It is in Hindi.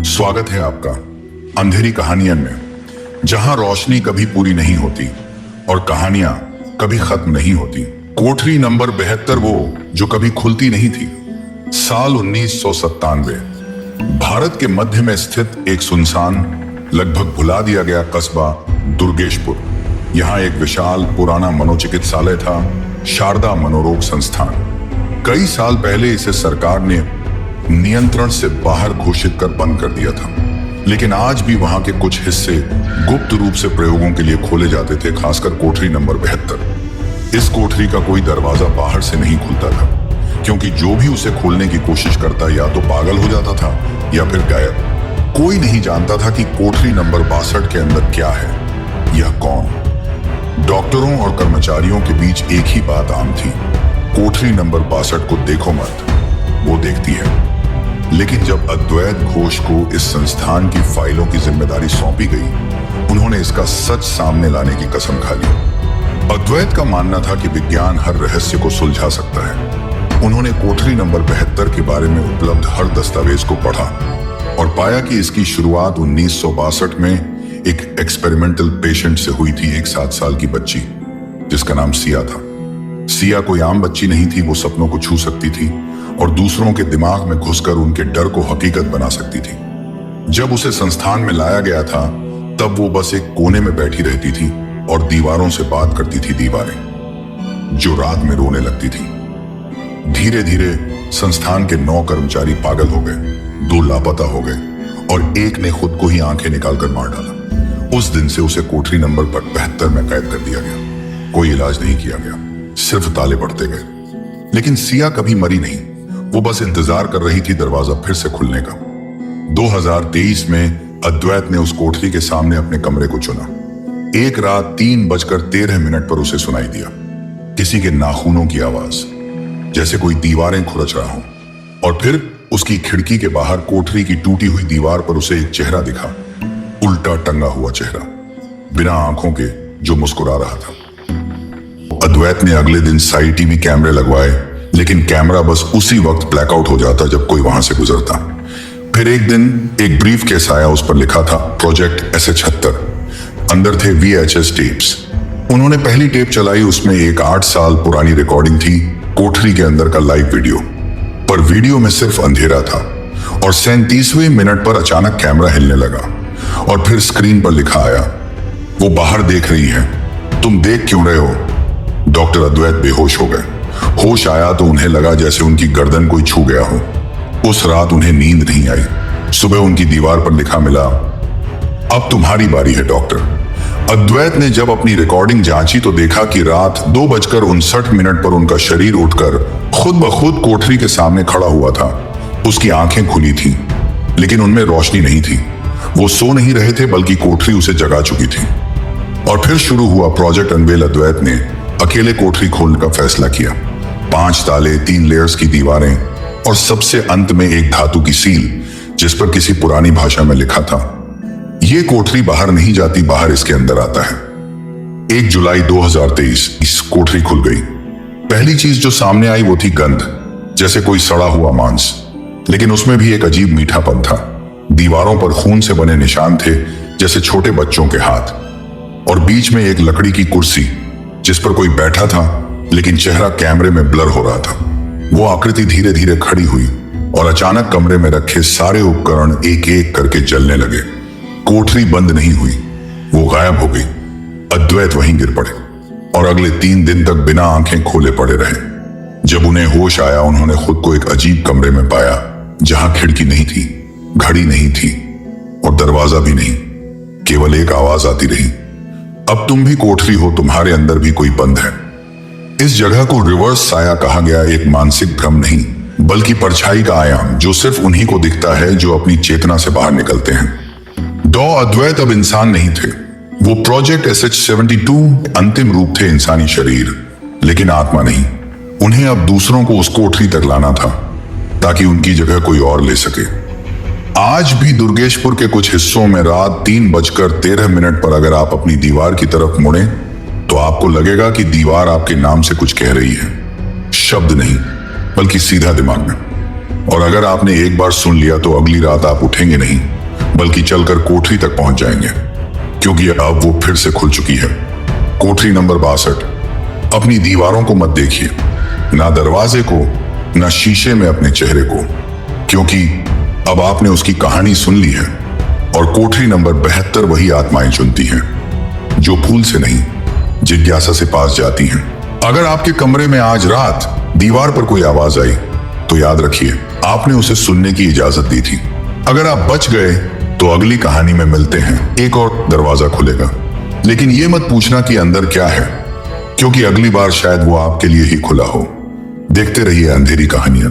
स्वागत है आपका अंधेरी कहानियां में, जहां रोशनी कभी पूरी नहीं होती और कहानियां कभी खत्म नहीं होती। कोठरी नंबर 72 वो जो कभी खुलती नहीं थी। साल 1997, भारत के मध्य में स्थित एक सुनसान, लगभग भुला दिया गया कस्बा दुर्गेशपुर। यहाँ एक विशाल पुराना मनोचिकित्सालय था, शारदा मनोरोग संस्थान। कई साल पहले इसे सरकार ने नियंत्रण से बाहर घोषित कर बंद कर दिया था, लेकिन आज भी वहां के कुछ हिस्से गुप्त रूप से प्रयोगों के लिए खोले जाते थे, खासकर कोठरी नंबर 72। इस कोठरी का कोई दरवाजा बाहर से नहीं खुलता था, क्योंकि जो भी उसे खोलने की कोशिश करता या तो पागल हो जाता था या फिर गायब। कोई नहीं जानता था कि कोठरी नंबर 62 के अंदर क्या है, यह कौन। डॉक्टरों और कर्मचारियों के बीच एक ही बात आम थी, कोठरी नंबर 62 को देखो मत, वो देखती है। लेकिन जब अद्वैत घोष को इस संस्थान की फाइलों की जिम्मेदारी सौंपी गई, उन्होंने इसका सच सामने लाने की कसम खा ली। अद्वैत का मानना था कि विज्ञान हर रहस्य को सुलझा सकता है। उन्होंने कोठरी नंबर 72 के बारे में उपलब्ध हर दस्तावेज को पढ़ा और पाया कि इसकी शुरुआत 1962 में एक एक्सपेरिमेंटल पेशेंट से हुई थी, एक 7 साल की बच्ची जिसका नाम सिया था। सिया कोई आम बच्ची नहीं थी, वो सपनों को छू सकती थी और दूसरों के दिमाग में घुसकर उनके डर को हकीकत बना सकती थी। जब उसे संस्थान में लाया गया था, तब वो बस एक कोने में बैठी रहती थी और दीवारों से बात करती थी, दीवारें जो रात में रोने लगती थी। धीरे धीरे संस्थान के 9 कर्मचारी पागल हो गए, 2 लापता हो गए और एक ने खुद को ही आंखें निकालकर मार डाला। उस दिन से उसे कोठरी नंबर 72 में कैद कर दिया गया। कोई इलाज नहीं किया गया, सिर्फ ताले पड़ते गए। लेकिन सिया कभी मरी नहीं, वो बस इंतजार कर रही थी दरवाजा फिर से खुलने का। 2023 में अद्वैत ने उस कोठरी के सामने अपने कमरे को चुना। एक रात 3:13 पर उसे सुनाई दिया किसी के नाखूनों की आवाज, जैसे कोई दीवारें खुरच रहा हो। और फिर उसकी खिड़की के बाहर कोठरी की टूटी हुई दीवार पर उसे एक चेहरा दिखा, उल्टा टंगा हुआ चेहरा, बिना आंखों के, जो मुस्कुरा रहा था। अद्वैत ने अगले दिन साई टीवी कैमरे लगवाए, लेकिन कैमरा बस उसी वक्त ब्लैकआउट हो जाता जब कोई वहां से गुजरता। फिर एक दिन एक ब्रीफ केस आया, उस पर लिखा था प्रोजेक्ट S76। अंदर थे VHS टेप्स। उन्होंने पहली टेप चलाई, उसमें एक 8 साल पुरानी रिकॉर्डिंग थी, कोठरी के अंदर का लाइव वीडियो। पर वीडियो में सिर्फ अंधेरा था और 37वें मिनट पर अचानक कैमरा हिलने लगा और फिर स्क्रीन पर लिखा आया, वो बाहर देख रही है, तुम देख क्यों रहे हो। डॉक्टर अद्वैत बेहोश हो गए। होश आया तो उन्हें लगा जैसे उनकी गर्दन कोई छू गया हो। उस रात उन्हें नींद नहीं आई। सुबह उनकी दीवार पर लिखा मिला, अब तुम्हारी बारी है डॉक्टर। अद्वैत ने जब अपनी रिकॉर्डिंग जांची तो देखा कि रात 2:59 पर उनका शरीर उठकर खुद ब खुद कोठरी के सामने खड़ा हुआ था। उसकी आंखें खुली थी, लेकिन उनमें रोशनी नहीं थी। वो सो नहीं रहे थे, बल्कि कोठरी उसे जगा चुकी थी। और फिर शुरू हुआ प्रोजेक्ट अनवेल। अद्वैत ने अकेले कोठरी खोलने का फैसला किया। 5 ताले, 3 लेयर्स की दीवारें और सबसे अंत में एक धातु की सील, जिस पर किसी पुरानी भाषा में लिखा था, ये कोठरी बाहर नहीं जाती, बाहर इसके अंदर आता है। 1 जुलाई 2023 इस कोठरी खुल गई। पहली चीज जो सामने आई वो थी गंध, जैसे कोई सड़ा हुआ मांस, लेकिन उसमें भी एक अजीब मीठापन था। दीवारों पर खून से बने निशान थे, जैसे छोटे बच्चों के हाथ। और बीच में एक लकड़ी की कुर्सी, जिस पर कोई बैठा था, लेकिन चेहरा कैमरे में ब्लर हो रहा था। वो आकृति धीरे धीरे खड़ी हुई और अचानक कमरे में रखे सारे उपकरण एक एक करके जलने लगे। कोठरी बंद नहीं हुई, वो गायब हो गई। अद्वैत वहीं गिर पड़े और अगले 3 दिन तक बिना आंखें खोले पड़े रहे। जब उन्हें होश आया, उन्होंने खुद को एक अजीब कमरे में पाया, जहां खिड़की नहीं थी, घड़ी नहीं थी और दरवाजा भी नहीं। केवल एक आवाज आती रही, अब तुम भी कोठरी हो, तुम्हारे अंदर भी कोई बंद है। इस जगह को रिवर्स साया कहा गया, एक मानसिक भ्रम नहीं, बल्कि परछाई का आयाम, जो सिर्फ उन्हीं को दिखता है जो अपनी चेतना से बाहर निकलते हैं। अद्वैत अब इंसान नहीं थे। वो प्रोजेक्ट SH72 अंतिम रूप थे, इंसानी शरीर, लेकिन आत्मा नहीं। उन्हें अब दूसरों को उस कोठरी तक लाना था, ताकि उनकी जगह कोई और ले सके। आज भी दुर्गेशपुर के कुछ हिस्सों में रात 3:13 पर अगर आप अपनी दीवार की तरफ मुड़े, तो आपको लगेगा कि दीवार आपके नाम से कुछ कह रही है। शब्द नहीं, बल्कि सीधा दिमाग में। और अगर आपने एक बार सुन लिया तो अगली रात आप उठेंगे नहीं, बल्कि चलकर कोठरी तक पहुंच जाएंगे, क्योंकि अब वो फिर से खुल चुकी है। कोठरी नंबर 62। अपनी दीवारों को मत देखिए, ना दरवाजे को, ना शीशे में अपने चेहरे को, क्योंकि अब आपने उसकी कहानी सुन ली है। और कोठरी नंबर 72 वही आत्माएं चुनती हैं जो फूल से नहीं, जिज्ञासा से पास जाती हैं। अगर आपके कमरे में आज रात दीवार पर कोई आवाज आई तो याद रखिए, आपने उसे सुनने की इजाजत दी थी। अगर आप बच गए तो अगली कहानी में मिलते हैं, एक और दरवाजा खुलेगा। लेकिन यह मत पूछना कि अंदर क्या है, क्योंकि अगली बार शायद वो आपके लिए ही खुला हो। देखते रहिए अंधेरी कहानियां।